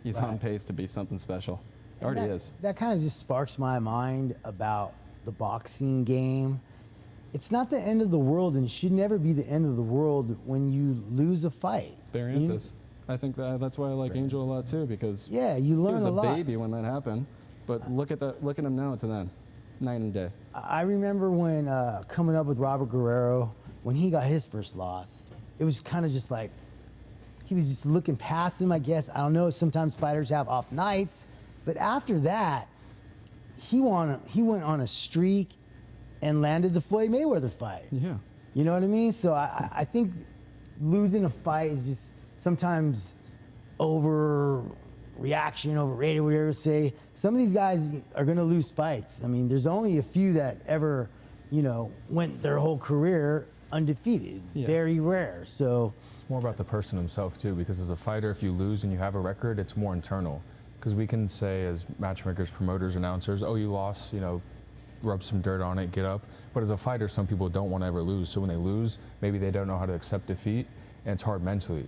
Right. on pace to be something special. Already is. That kind of just sparks my mind about the boxing game. It's not the end of the world, and it should never be the end of the world when you lose a fight. Barrientos. I think that's why I like Angel a lot too, because Yeah, you he learn was a a lot. baby when that happened. But look at him now to then, night and day. I remember when coming up with Robert Guerrero, when he got his first loss, it was kind of just like, he was just looking past him, I guess. I don't know, sometimes fighters have off nights. But after that, he went on a streak and landed the Floyd Mayweather fight. Yeah. You know what I mean? So I think losing a fight is just sometimes overreaction, overrated, whatever you say. Some of these guys are going to lose fights. I mean, there's only a few that ever, you know, went their whole career undefeated. Yeah. Very rare. So It's more about the person himself too, because as a fighter, if you lose and you have a record, it's more internal. Because we can say as matchmakers, promoters, announcers, oh, you lost, you know, rub some dirt on it, get up. But as a fighter, some people don't want to ever lose. So when they lose, maybe they don't know how to accept defeat, and it's hard mentally.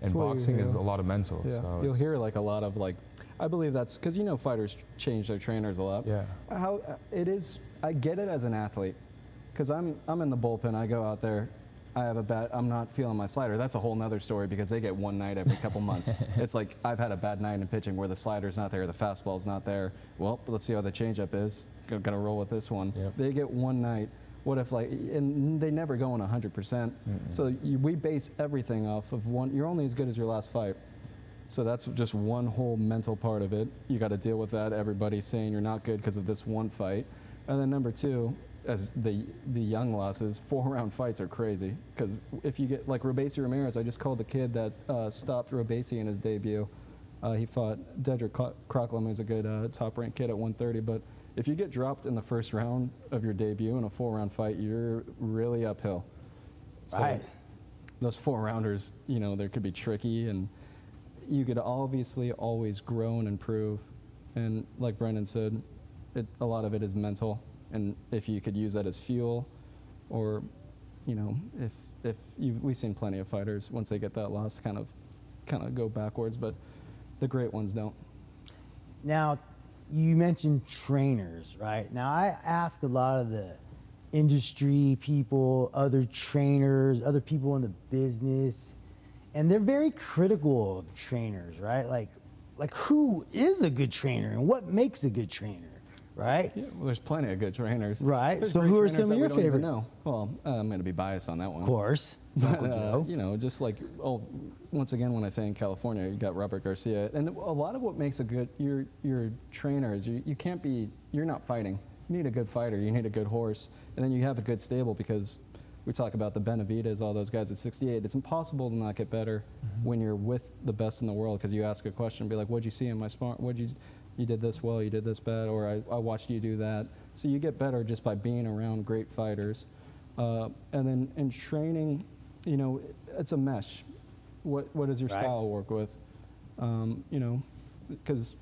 And what you boxing is hear. a lot of mental. Yeah. So You'll it's- hear like a lot of like, I believe that's because, you know, fighters change their trainers a lot. Yeah. How it is, I get it as an athlete, because I'm in the bullpen. I go out there, I have a bad, I'm not feeling my slider. That's a whole nother story because they get one night every couple months. It's like I've had a bad night in pitching where the slider's not there, the fastball's not there. Well, let's see how the changeup is. Gonna roll with this one. Yep. They get one night. What if like, and they never go on 100%. So we base everything off of one. You're only as good as your last fight. So that's just one whole mental part of it. You got to deal with that. Everybody saying you're not good because of this one fight. And then number 2, as the young losses, 4-round fights are crazy. Because if you get like Robesi Ramirez, I just called the kid that stopped Robesi in his debut. He fought Dedrick Crocklem, who's a good top-ranked kid at 130. But if you get dropped in the first round of your debut in a 4-round fight, you're really uphill. So Right. Those 4-rounders, you know, they could be tricky, and you could obviously always grow and improve. And like Brendan said, a lot of it is mental. And if you could use that as fuel, or, you know, we've seen plenty of fighters once they get that loss kind of go backwards, but the great ones don't. now, you mentioned trainers, right? Now, I ask a lot of the industry people, other trainers, other people in the business, and they're very critical of trainers, right? Like who is a good trainer and what makes a good trainer, right? Yeah, well, there's plenty of good trainers. Right. There's So great who are trainers some of that we your don't even favorites? know. Well, I'm going to be biased on that one. Of course. Uncle Joe. You know, just like, once again, when I say in California, you got Robert Garcia. And a lot of what makes a good, your trainer is you can't be, you're not fighting. You need a good fighter, you need a good horse, and then you have a good stable, because we talk about the Benavides, all those guys at 68. It's impossible to not get better when you're with the best in the world, because you ask a question, be like, what'd you see in my smart, you did this well, you did this bad, or I watched you do that. So you get better just by being around great fighters. And then in training, you know, it's a mesh. What does your style work with? You know, because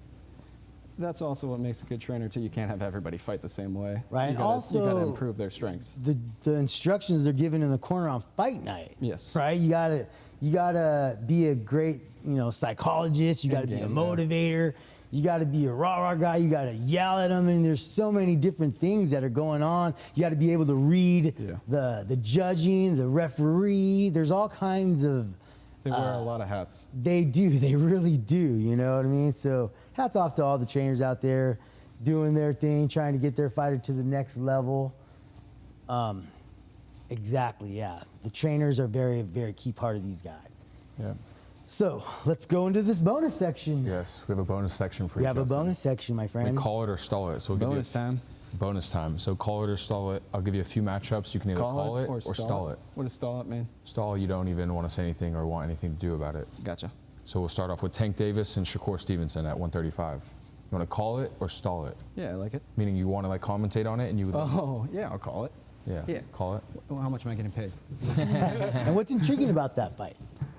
that's also what makes a good trainer too. You can't have everybody fight the same way. Right, and you also gotta improve their strengths. The instructions they're given in the corner on fight night. Yes. Right. You gotta be a great, you know, psychologist. You gotta be a motivator. You gotta be a rah-rah guy. You gotta yell at them. And there's so many different things that are going on. You gotta be able to read the judging, the referee. There's all kinds of. They wear a lot of hats. They do. They really do. You know what I mean? So hats off to all the trainers out there doing their thing, trying to get their fighter to the next level. Exactly, yeah. The trainers are very, very key part of these guys. Yeah. So let's go into this bonus section. Yes, we have a bonus section for you. We have a Justin. bonus section, my friend. We call it or stall it. So we'll Bonus give you time. Bonus time. So call it or stall it. I'll give you a few matchups. You can either call it or stall it. What does stall it mean? Stall, you don't even want to say anything or want anything to do about it. Gotcha. So we'll start off with Tank Davis and Shakur Stevenson at 135. You want to call it or stall it? Yeah, I like it. Meaning you want to like commentate on it and you would. Oh, yeah, I'll call it. Yeah. Call it. Well, how much am I getting paid? And what's intriguing about that fight?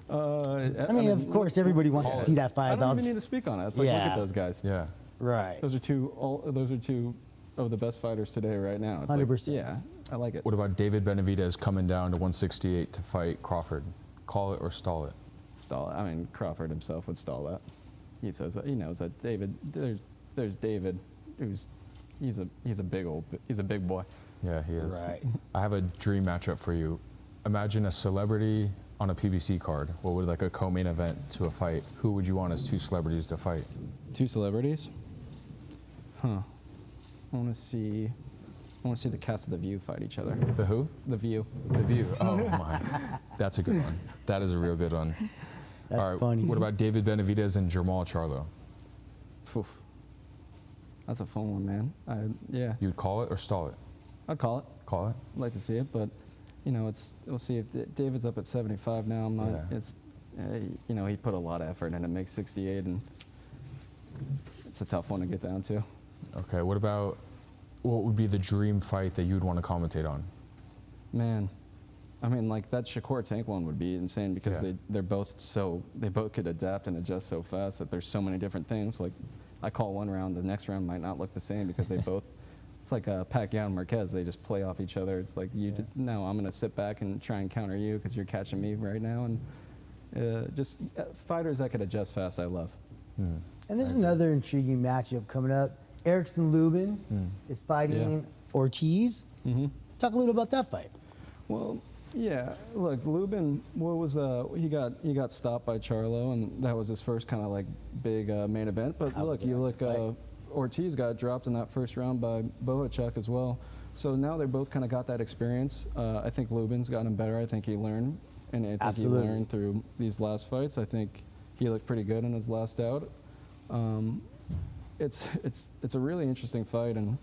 I mean, of course, everybody wants to see that fight. I don't even need to speak on it. It's like, look at those guys. Yeah. Right. Those are two of the best fighters today right now. It's 100%. Like, yeah, I like it. What about David Benavidez coming down to 168 to fight Crawford? Call it or stall it? Stall it. I mean, Crawford himself would stall that. He says that. He knows that David. There's David, he's a big boy. Yeah, he is. Right. I have a dream matchup for you. Imagine a celebrity on a PBC card. What would like a co-main event to a fight? Who would you want as two celebrities to fight? Two celebrities? Huh. I want to see the cast of The View fight each other. The who? The View. The View. Oh my, that's a good one. That is a real good one. That's All right. funny. What about David Benavidez and Jamal Charlo? Oof. That's a fun one, man. Yeah. You'd call it or stall it? I'd call it. Call it. I'd like to see it, but you know, we'll see. If David's up at 75 now, I'm not. Yeah. It's you know, he put a lot of effort in to make 68, and it's a tough one to get down to. Okay. What would be the dream fight that you'd want to commentate on? Man, I mean, like that Shakur Tank one would be insane because Yeah. they both could adapt and adjust so fast that there's so many different things. Like I call one round, the next round might not look the same because they both. It's like Pacquiao and Marquez. They just play off each other. It's like no, I'm gonna sit back and try and counter you because you're catching me right now. And just fighters that could adjust fast. I love. And there's another intriguing matchup coming up. Erickson Lubin is fighting Ortiz. Talk a little about that fight. Well, yeah. Look, Lubin. What was he got stopped by Charlo, and that was his first kind of like big main event. But Ortiz got dropped in that first round by Bohachuk as well. So now they both kind of got that experience. I think Lubin's gotten better. I think he learned, and I think he learned through these last fights. I think he looked pretty good in his last out. It's a really interesting fight, and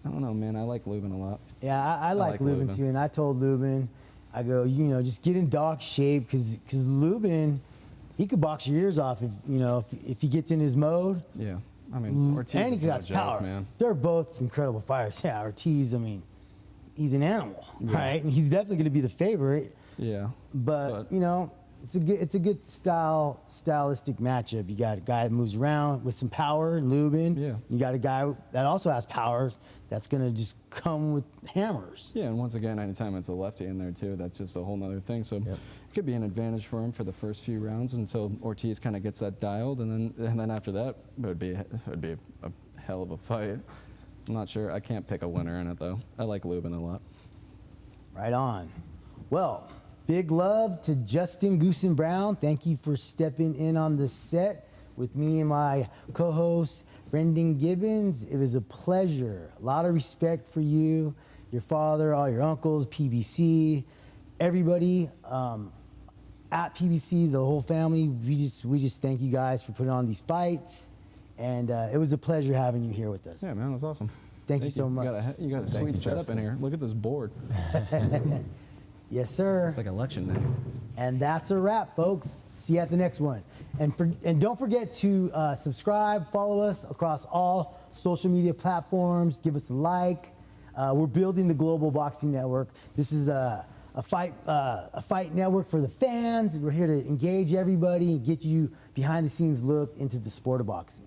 I don't know, man. I like Lubin a lot. Yeah, I like Lubin too, and I told Lubin, I go, you know, just get in dog shape because Lubin, he could box your ears off if he gets in his mode. Yeah. I mean, Ortiz and he's got no joke, power. Man. They're both incredible fighters. Yeah, Ortiz, I mean, he's an animal, right? And he's definitely going to be the favorite. Yeah. But you know, it's a good stylistic matchup. You got a guy that moves around with some power, Lubin. Yeah. You got a guy that also has powers that's going to just come with hammers. Yeah, and once again, anytime it's a lefty in there too, that's just a whole nother thing. So it could be an advantage for him for the first few rounds until Ortiz kind of gets that dialed, and then after that, it would be a hell of a fight. I'm not sure. I can't pick a winner in it though. I like Lubin a lot. Right on. Well, big love to Justin Goossen Brown. Thank you for stepping in on the set with me and my co-host, Brendan Gibbons. It was a pleasure. A lot of respect for you, your father, all your uncles, PBC, everybody at PBC, the whole family. We just thank you guys for putting on these fights, and it was a pleasure having you here with us. Yeah, man, that's awesome. Thank you so much. You got a Thank sweet you, setup in Justin. here. Look at this board. Yes, sir. It's like election day. And that's a wrap, folks. See you at the next one. And don't forget to subscribe, follow us across all social media platforms. Give us a like. We're building the global boxing network. This is a fight network for the fans. We're here to engage everybody and get you behind the scenes look into the sport of boxing.